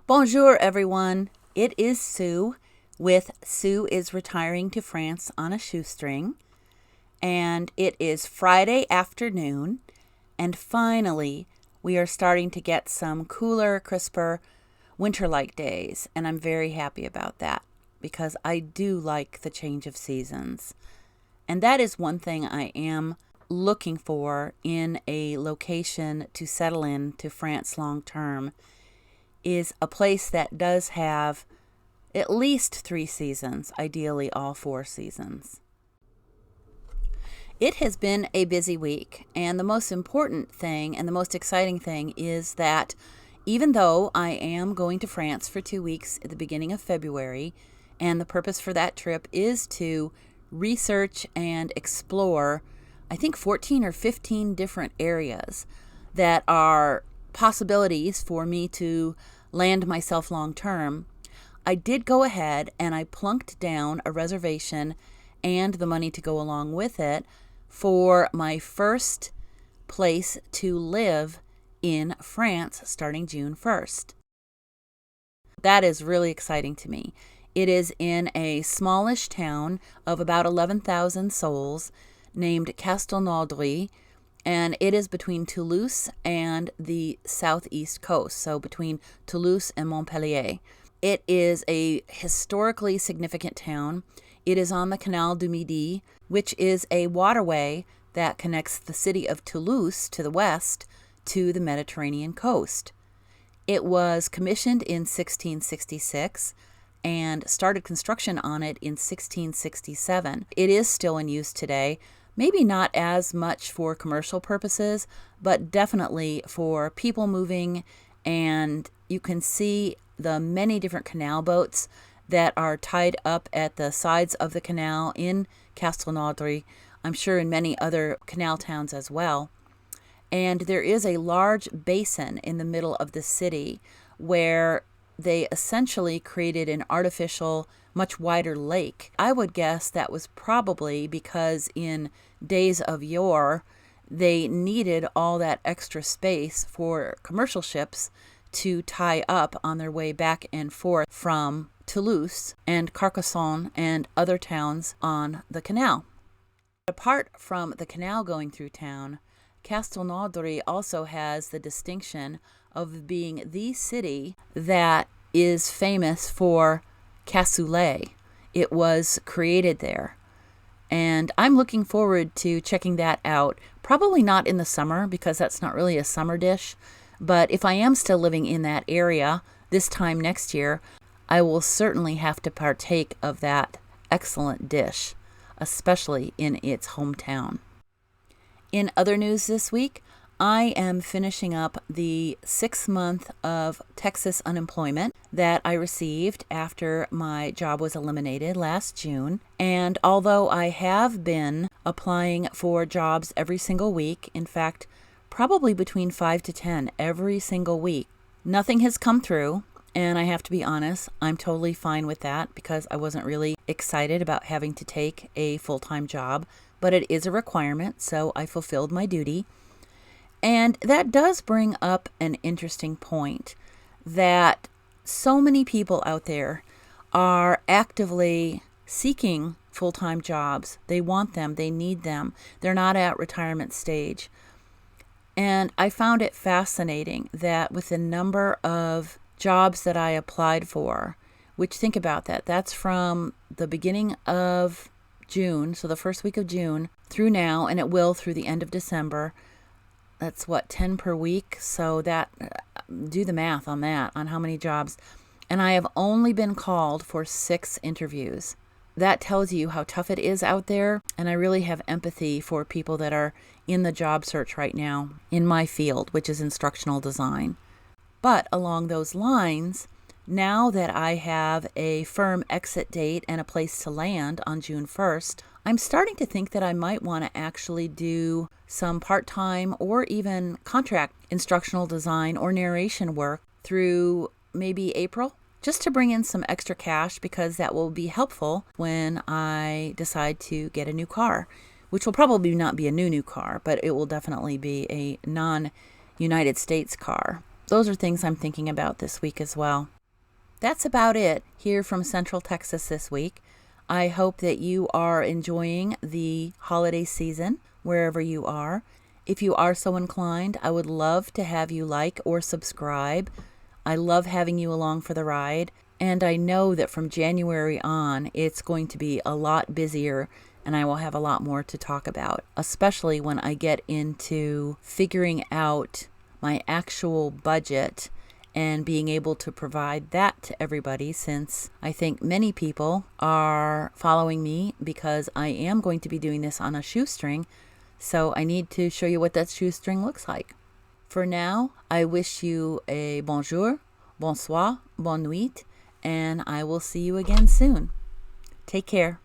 Bonjour, everyone. It is Sue with Sue is Retiring to France on a Shoestring. And it is Friday afternoon. And finally, we are starting to get some cooler, crisper, winter-like days. And I'm very happy about that because I do like the change of seasons. And that is one thing I am looking for in a location to settle in to France long term, is a place that does have at least 3 seasons, ideally all 4 seasons. It has been a busy week, and the most important thing and the most exciting thing is that even though I am going to France for 2 weeks at the beginning of February, and the purpose for that trip is to research and explore, I think 14 or 15 different areas that are possibilities for me to land myself long term, I did go ahead and I plunked down a reservation and the money to go along with it for my first place to live in France starting June 1st. That is really exciting to me. It is in a smallish town of about 11,000 souls named Castelnaudary, and it is between Toulouse and the southeast coast, so between Toulouse and Montpellier. It is a historically significant town. It is on the Canal du Midi, which is a waterway that connects the city of Toulouse to the west to the Mediterranean coast. It was commissioned in 1666 and started construction on it in 1667. It is still in use today. Maybe not as much for commercial purposes, but definitely for people moving, and you can see the many different canal boats that are tied up at the sides of the canal in Castelnaudary, I'm sure in many other canal towns as well. And there is a large basin in the middle of the city where they essentially created an artificial, much wider lake. I would guess that was probably because in days of yore, they needed all that extra space for commercial ships to tie up on their way back and forth from Toulouse and Carcassonne and other towns on the canal. Apart from the canal going through town, Castelnaudary also has the distinction of being the city that is famous for cassoulet. It was created there. And I'm looking forward to checking that out. Probably not in the summer because that's not really a summer dish. But if I am still living in that area this time next year, I will certainly have to partake of that excellent dish, especially in its hometown. In other news this week, I am finishing up the 6th month of Texas unemployment that I received after my job was eliminated last June. And although I have been applying for jobs every single week, in fact, probably between 5 to 10 every single week, nothing has come through. And I have to be honest, I'm totally fine with that because I wasn't really excited about having to take a full-time job, but it is a requirement, so I fulfilled my duty. And that does bring up an interesting point that so many people out there are actively seeking full-time jobs. They want them. They need them. They're not at retirement stage. And I found it fascinating that with the number of jobs that I applied for, which think about that, that's from the beginning of June, so the first week of June through now, and it will through the end of December. That's 10 per week. So that, do the math on that, on how many jobs. And I have only been called for 6 interviews. That tells you how tough it is out there. And I really have empathy for people that are in the job search right now in my field, which is instructional design. But along those lines, now that I have a firm exit date and a place to land on June 1st, I'm starting to think that I might want to actually do some part-time or even contract instructional design or narration work through maybe April, just to bring in some extra cash because that will be helpful when I decide to get a new car, which will probably not be a new car, but it will definitely be a non-United States car. Those are things I'm thinking about this week as well. That's about it here from Central Texas this week. I hope that you are enjoying the holiday season wherever you are. If you are so inclined, I would love to have you like or subscribe. I love having you along for the ride, and I know that from January on, it's going to be a lot busier and I will have a lot more to talk about, especially when I get into figuring out my actual budget and being able to provide that to everybody, since I think many people are following me because I am going to be doing this on a shoestring. So I need to show you what that shoestring looks like. For now, I wish you a bonjour, bonsoir, bonne nuit, and I will see you again soon. Take care.